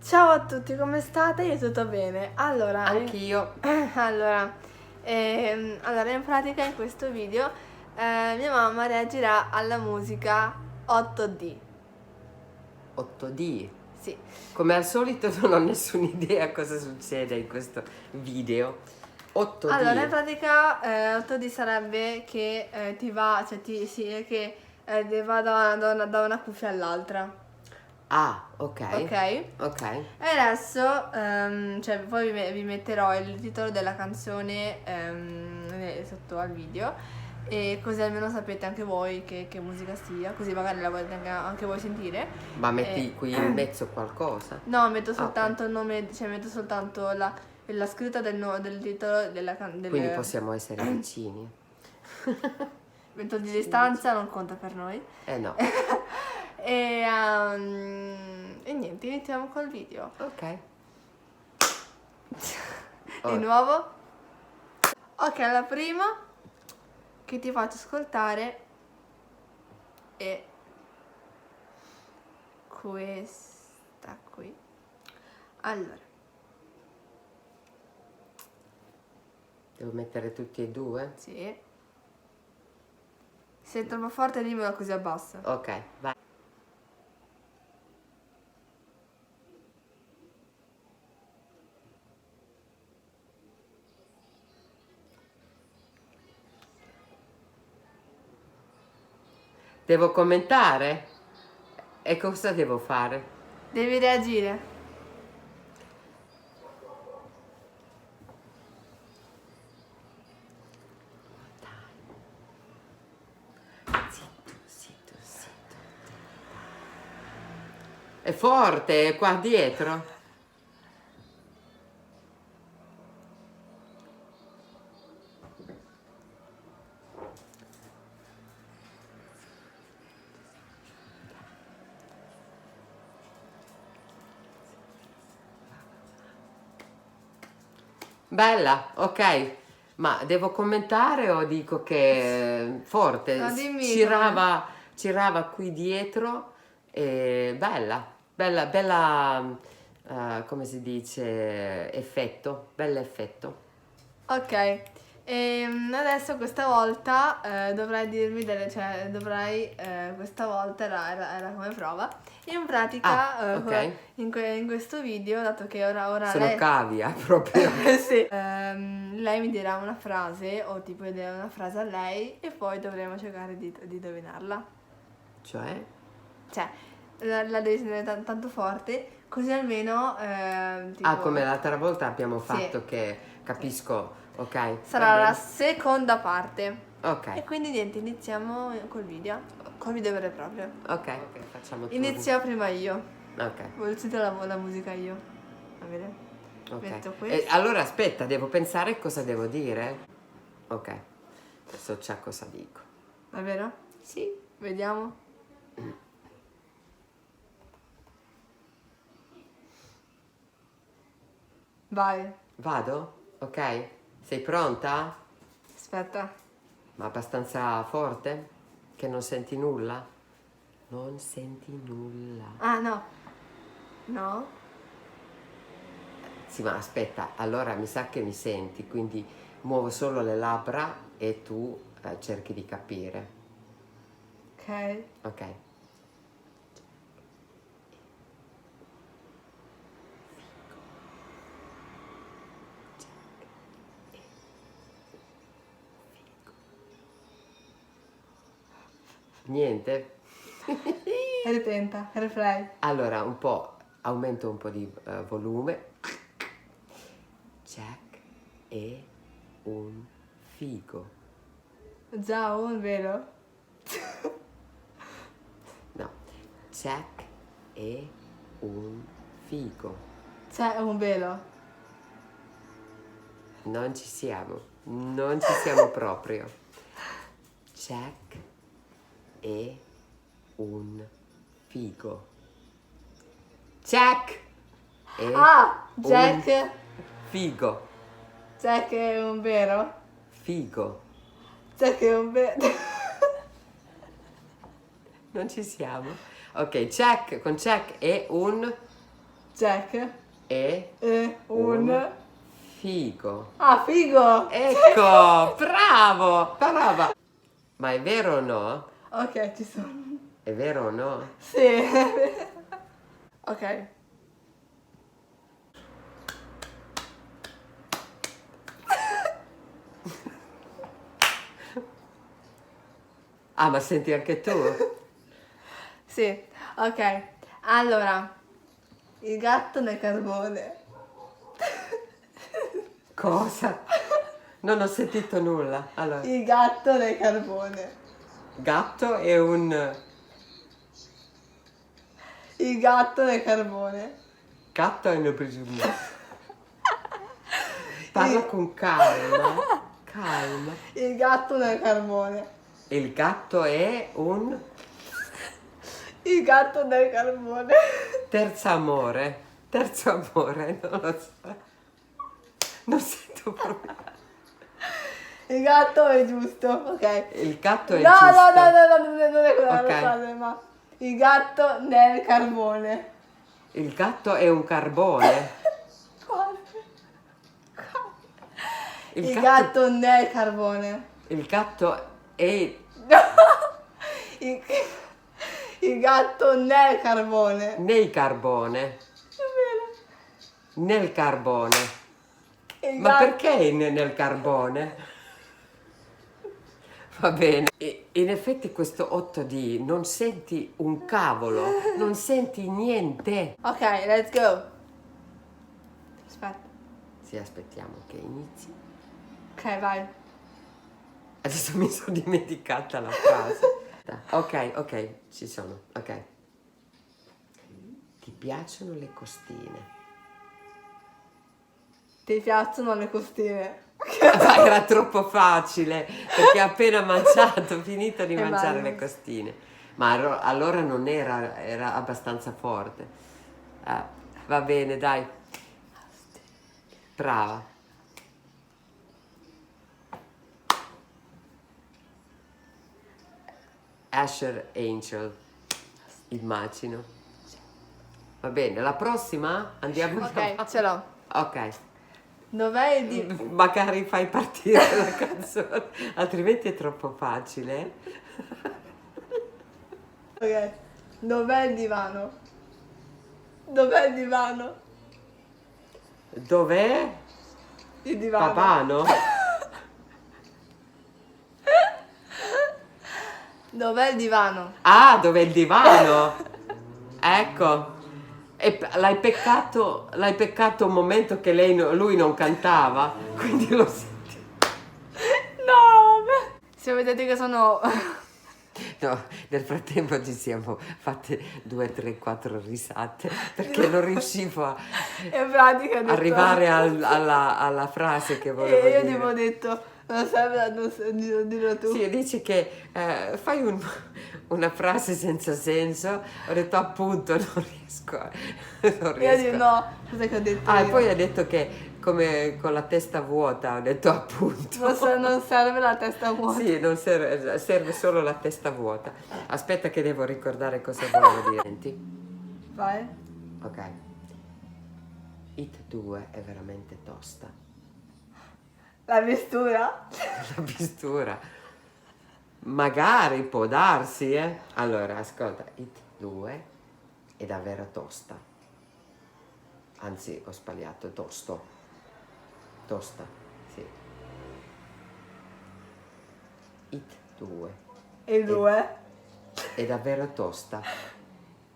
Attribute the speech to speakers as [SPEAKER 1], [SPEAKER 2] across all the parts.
[SPEAKER 1] Ciao a tutti, come state? Io tutto bene.
[SPEAKER 2] Anch'io.
[SPEAKER 1] Allora, in pratica in questo video mia mamma reagirà alla musica 8D.
[SPEAKER 2] 8D.
[SPEAKER 1] Sì.
[SPEAKER 2] Come al solito non ho nessuna idea cosa succede in questo video. 8D.
[SPEAKER 1] Allora, in pratica 8D sarebbe che ti va, cioè che ti va da una cuffia all'altra.
[SPEAKER 2] Ah, ok.
[SPEAKER 1] Ok?
[SPEAKER 2] Ok.
[SPEAKER 1] E adesso, cioè, poi vi metterò il titolo della canzone sotto al video, e così almeno sapete anche voi che musica sia, così magari la volete anche voi sentire.
[SPEAKER 2] Ma metti
[SPEAKER 1] E-
[SPEAKER 2] qui in mezzo qualcosa?
[SPEAKER 1] no, metto
[SPEAKER 2] Ah, ok.
[SPEAKER 1] soltanto il nome, cioè metto soltanto la scritta del titolo della
[SPEAKER 2] Quindi possiamo essere vicini?
[SPEAKER 1] metto di distanza, non conta per noi.
[SPEAKER 2] No.
[SPEAKER 1] E niente, iniziamo col video.
[SPEAKER 2] Ok.
[SPEAKER 1] Di
[SPEAKER 2] Oh,
[SPEAKER 1] nuovo. Ok, la prima che ti faccio ascoltare è questa qui. Allora,
[SPEAKER 2] devo mettere tutti e due?
[SPEAKER 1] sì. Se è troppo forte dimmelo così abbasso.
[SPEAKER 2] Ok, vai. Devo commentare? E cosa devo fare?
[SPEAKER 1] Devi reagire.
[SPEAKER 2] Zitto, zitto, zitto. È forte, è qua dietro. Bella, ok. Ma devo commentare o dico che è forte?
[SPEAKER 1] No, dimmi
[SPEAKER 2] Cirava qui dietro e bella, come si dice, effetto, bell'effetto.
[SPEAKER 1] Ok, adesso questa volta dovrai dirmi cioè dovrai, questa volta era come prova. In pratica,
[SPEAKER 2] Ah, ok.
[SPEAKER 1] in questo video, dato che ora
[SPEAKER 2] Sono
[SPEAKER 1] lei,
[SPEAKER 2] cavia proprio.
[SPEAKER 1] sì, lei mi dirà una frase, o tipo io dirò una frase a lei, e poi dovremo cercare di indovinarla.
[SPEAKER 2] Cioè?
[SPEAKER 1] Cioè, la devi sentire tanto forte, così almeno,
[SPEAKER 2] Ah,
[SPEAKER 1] tipo,
[SPEAKER 2] come l'altra volta abbiamo
[SPEAKER 1] sì.
[SPEAKER 2] fatto che capisco, ok? Va
[SPEAKER 1] Sarà la
[SPEAKER 2] bene.
[SPEAKER 1] seconda parte.
[SPEAKER 2] Ok,
[SPEAKER 1] E quindi niente, iniziamo col video. Col video vero e proprio.
[SPEAKER 2] ok, facciamo turno.
[SPEAKER 1] Inizio prima io.
[SPEAKER 2] Ok.
[SPEAKER 1] Voglio sentire la musica io. Va bene?
[SPEAKER 2] Ok.
[SPEAKER 1] Metto
[SPEAKER 2] E
[SPEAKER 1] questo.
[SPEAKER 2] allora aspetta, devo pensare cosa devo dire. Ok. Adesso già cosa dico.
[SPEAKER 1] Va bene?
[SPEAKER 2] Sì.
[SPEAKER 1] Vediamo. Vai.
[SPEAKER 2] Vado? Ok. Sei pronta?
[SPEAKER 1] Aspetta.
[SPEAKER 2] Ma abbastanza forte? Che non senti nulla? Non senti nulla.
[SPEAKER 1] Ah, no. No.
[SPEAKER 2] Sì, ma aspetta, allora mi sa che mi senti, quindi muovo solo le labbra e tu cerchi di capire.
[SPEAKER 1] Ok.
[SPEAKER 2] Ok. Niente?
[SPEAKER 1] Ritenta. Replay.
[SPEAKER 2] Allora, un po', aumento un po' di volume. Jack è un figo.
[SPEAKER 1] Già un vero?
[SPEAKER 2] No, Jack è un figo.
[SPEAKER 1] C'è un velo.
[SPEAKER 2] Non ci siamo proprio. Jack è un figo. Jack è
[SPEAKER 1] Ah!
[SPEAKER 2] un
[SPEAKER 1] Jack.
[SPEAKER 2] figo.
[SPEAKER 1] Jack è un vero?
[SPEAKER 2] Figo.
[SPEAKER 1] Jack è un vero.
[SPEAKER 2] Non ci siamo. Ok, Jack, con Jack è un
[SPEAKER 1] Jack
[SPEAKER 2] è
[SPEAKER 1] è un...
[SPEAKER 2] figo.
[SPEAKER 1] Ah, figo!
[SPEAKER 2] Ecco, bravo, brava. Ma è vero o no?
[SPEAKER 1] Ok, ci sono.
[SPEAKER 2] È vero o no?
[SPEAKER 1] Sì. Ok.
[SPEAKER 2] Ah, ma senti anche tu?
[SPEAKER 1] Sì, ok. Allora, il gatto nel carbone.
[SPEAKER 2] Cosa? Non ho sentito nulla. Allora,
[SPEAKER 1] Il gatto nel carbone.
[SPEAKER 2] gatto è un...
[SPEAKER 1] Il gatto nel carbone.
[SPEAKER 2] Gatto è un presumo. Parla con calma. Calma.
[SPEAKER 1] Il gatto nel carbone.
[SPEAKER 2] Il gatto è un
[SPEAKER 1] Il gatto nel carbone.
[SPEAKER 2] terzo amore. Terzo amore, non lo so. Non sento proprio.
[SPEAKER 1] Il gatto è giusto, ok.
[SPEAKER 2] Il gatto è
[SPEAKER 1] No,
[SPEAKER 2] giusto.
[SPEAKER 1] no, non è quella
[SPEAKER 2] Ok.
[SPEAKER 1] la frase, ma... Il gatto nel carbone.
[SPEAKER 2] Il gatto è un carbone.
[SPEAKER 1] Il gatto nel carbone.
[SPEAKER 2] Il gatto è...
[SPEAKER 1] Il, il gatto nel carbone.
[SPEAKER 2] nei carbone. Nel carbone.
[SPEAKER 1] Il
[SPEAKER 2] Ma
[SPEAKER 1] gatto-
[SPEAKER 2] perché nel carbone? Va bene. In effetti questo 8D non senti un cavolo, non senti niente.
[SPEAKER 1] Ok, let's go. Aspetta.
[SPEAKER 2] Sì, aspettiamo che inizi.
[SPEAKER 1] Ok, vai.
[SPEAKER 2] Adesso mi sono dimenticata la frase. Ok, ci sono. Ok. Ti piacciono le costine?
[SPEAKER 1] Ti piacciono le costine?
[SPEAKER 2] Ma era troppo facile perché ha appena mangiato, finito di mangiare le
[SPEAKER 1] basta.
[SPEAKER 2] costine. Ma allora non era abbastanza forte. Va bene, dai. Brava. Asher Angel, immagino. Va bene, la prossima andiamo
[SPEAKER 1] Ok,
[SPEAKER 2] avanti.
[SPEAKER 1] ce l'ho.
[SPEAKER 2] Ok.
[SPEAKER 1] Dov'è il di...
[SPEAKER 2] Magari fai partire la canzone, altrimenti è troppo facile.
[SPEAKER 1] Ok. Dov'è il divano? Dov'è il divano?
[SPEAKER 2] Dov'è?
[SPEAKER 1] Il divano.
[SPEAKER 2] Papano?
[SPEAKER 1] Dov'è il divano?
[SPEAKER 2] Ah, dov'è il divano? Ecco. E l'hai peccato un momento che lui non cantava, quindi lo senti.
[SPEAKER 1] No, vabbè. Se vedete che sono...
[SPEAKER 2] No, nel frattempo ci siamo fatte 2, 3, 4 risate perché non riuscivo a
[SPEAKER 1] In pratica ho detto...
[SPEAKER 2] arrivare alla frase che volevo
[SPEAKER 1] E io
[SPEAKER 2] dire.
[SPEAKER 1] tipo ho detto, non serve, dillo tu.
[SPEAKER 2] Sì, dici che fai una frase senza senso. Ho detto appunto, non riesco. Non
[SPEAKER 1] Io dico
[SPEAKER 2] riesco.
[SPEAKER 1] no, cosa che ho detto
[SPEAKER 2] Ah, e
[SPEAKER 1] io?
[SPEAKER 2] poi ha detto che come con la testa vuota, ho detto appunto.
[SPEAKER 1] Non serve la testa vuota.
[SPEAKER 2] Sì, non serve solo la testa vuota. Aspetta che devo ricordare cosa volevo dire. Senti?
[SPEAKER 1] Vai.
[SPEAKER 2] Ok. It 2 è veramente tosta.
[SPEAKER 1] La mistura?
[SPEAKER 2] La mistura. Magari può darsi, eh. Allora, ascolta, It 2 è davvero tosta. Anzi, ho sbagliato, tosto. Tosta, sì. It 2
[SPEAKER 1] Il 2?
[SPEAKER 2] è davvero tosta.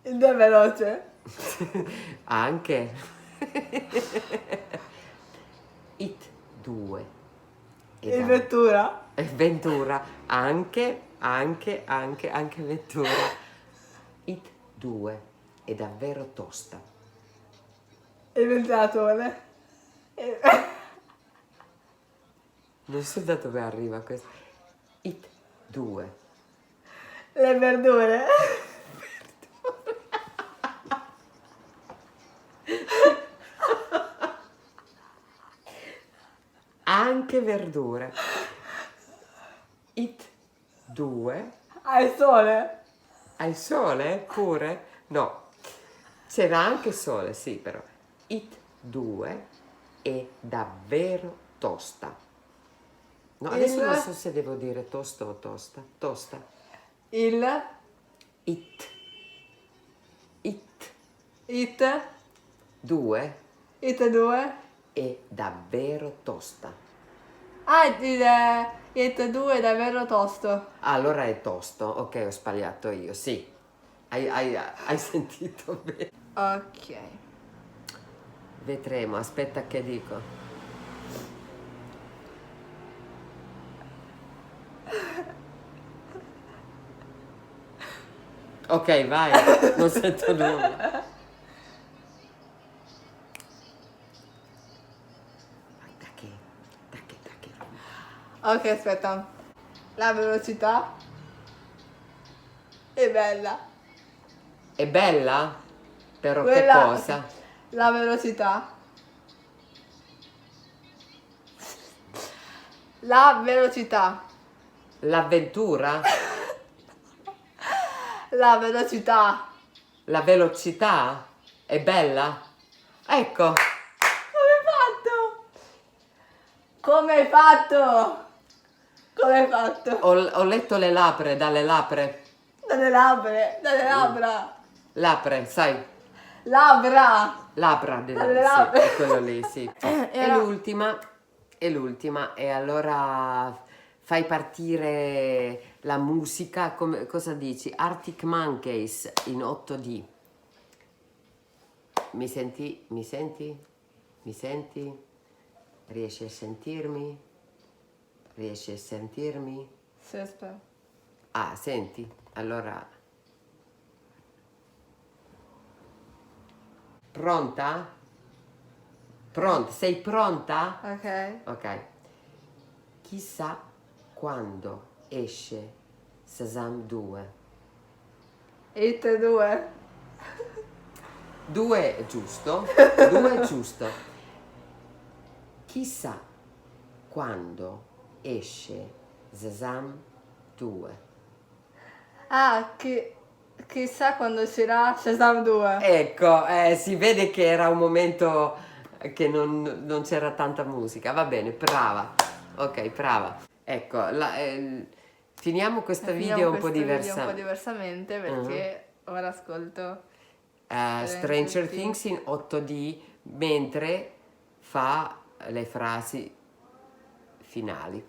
[SPEAKER 1] Il 2 è veloce?
[SPEAKER 2] Anche. It 2 è
[SPEAKER 1] Il vettura?
[SPEAKER 2] Ventura. Anche Ventura. It 2 è davvero tosta.
[SPEAKER 1] Il ventilatore?
[SPEAKER 2] Non so da dove arriva questo. It 2.
[SPEAKER 1] Le verdure?
[SPEAKER 2] Anche verdure. It 2.
[SPEAKER 1] Al sole?
[SPEAKER 2] Al sole pure? No. C'era anche sole, sì, però. It 2 è davvero tosta. No, adesso
[SPEAKER 1] Il-
[SPEAKER 2] non so se devo dire tosto o tosta. Tosta.
[SPEAKER 1] Il
[SPEAKER 2] It. It
[SPEAKER 1] It
[SPEAKER 2] 2
[SPEAKER 1] It 2.
[SPEAKER 2] è davvero tosta.
[SPEAKER 1] Ah, It 2 è davvero tosto.
[SPEAKER 2] Allora è tosto. Ok, ho sbagliato io, sì. Hai sentito bene.
[SPEAKER 1] Ok.
[SPEAKER 2] Vedremo, aspetta che dico. Ok, vai, non sento nulla. Dai.
[SPEAKER 1] Ok, aspetta. La velocità è bella.
[SPEAKER 2] È bella? Però che
[SPEAKER 1] Quella-
[SPEAKER 2] cosa?
[SPEAKER 1] La velocità. La velocità.
[SPEAKER 2] L'avventura?
[SPEAKER 1] La velocità.
[SPEAKER 2] La velocità? È bella? Ecco,
[SPEAKER 1] Come hai fatto? Come hai fatto?
[SPEAKER 2] ho letto le labbra, dalle labbra.
[SPEAKER 1] Dalle labbra. Dalle labbra.
[SPEAKER 2] Labbra, sai?
[SPEAKER 1] Labbra.
[SPEAKER 2] Labbra,
[SPEAKER 1] Dalle
[SPEAKER 2] sì,
[SPEAKER 1] labbra.
[SPEAKER 2] è quello lì, sì. E
[SPEAKER 1] Era-
[SPEAKER 2] l'ultima, e allora fai partire la musica, cosa dici? Arctic Monkeys in 8D. Mi senti? Mi senti? Mi senti? Riesci a sentirmi? Riesci a sentirmi?
[SPEAKER 1] Sì, aspetta.
[SPEAKER 2] Ah, senti? Allora... Pronta? Pronta? Sei pronta?
[SPEAKER 1] Ok.
[SPEAKER 2] Ok. Chissà quando esce Shazam 2.
[SPEAKER 1] It 2.
[SPEAKER 2] 2 è giusto? 2 è giusto. Chissà quando esce Shazam 2.
[SPEAKER 1] Ah, chissà quando uscirà Shazam 2.
[SPEAKER 2] Ecco, si vede che era un momento che non c'era tanta musica. Va bene, brava. Ok, brava. Ecco, finiamo questo video un po'
[SPEAKER 1] diversamente perché ora ascolto
[SPEAKER 2] Stranger Things in 8D mentre fa le frasi finali.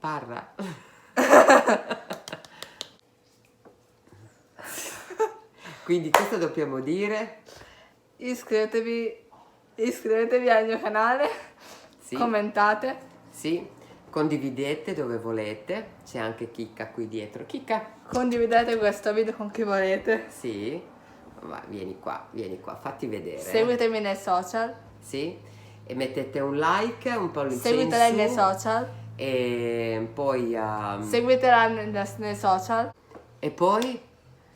[SPEAKER 2] Parla. Quindi cosa dobbiamo dire?
[SPEAKER 1] Iscrivetevi al mio canale,
[SPEAKER 2] Sì.
[SPEAKER 1] commentate,
[SPEAKER 2] Sì, condividete dove volete. C'è anche Chicca qui dietro. Chicca?
[SPEAKER 1] condividete questo video con chi volete,
[SPEAKER 2] Sì. Va, vieni qua, fatti vedere.
[SPEAKER 1] seguitemi nei social,
[SPEAKER 2] Sì. E mettete un like, un pollice
[SPEAKER 1] seguite
[SPEAKER 2] in
[SPEAKER 1] lei
[SPEAKER 2] su.
[SPEAKER 1] nei social,
[SPEAKER 2] E poi...
[SPEAKER 1] seguitela nei social,
[SPEAKER 2] e poi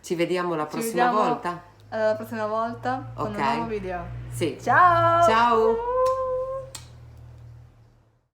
[SPEAKER 2] ci vediamo la
[SPEAKER 1] ci
[SPEAKER 2] prossima
[SPEAKER 1] vediamo
[SPEAKER 2] volta.
[SPEAKER 1] la prossima volta con
[SPEAKER 2] Ok.
[SPEAKER 1] un nuovo video.
[SPEAKER 2] Sì.
[SPEAKER 1] Ciao!
[SPEAKER 2] Ciao!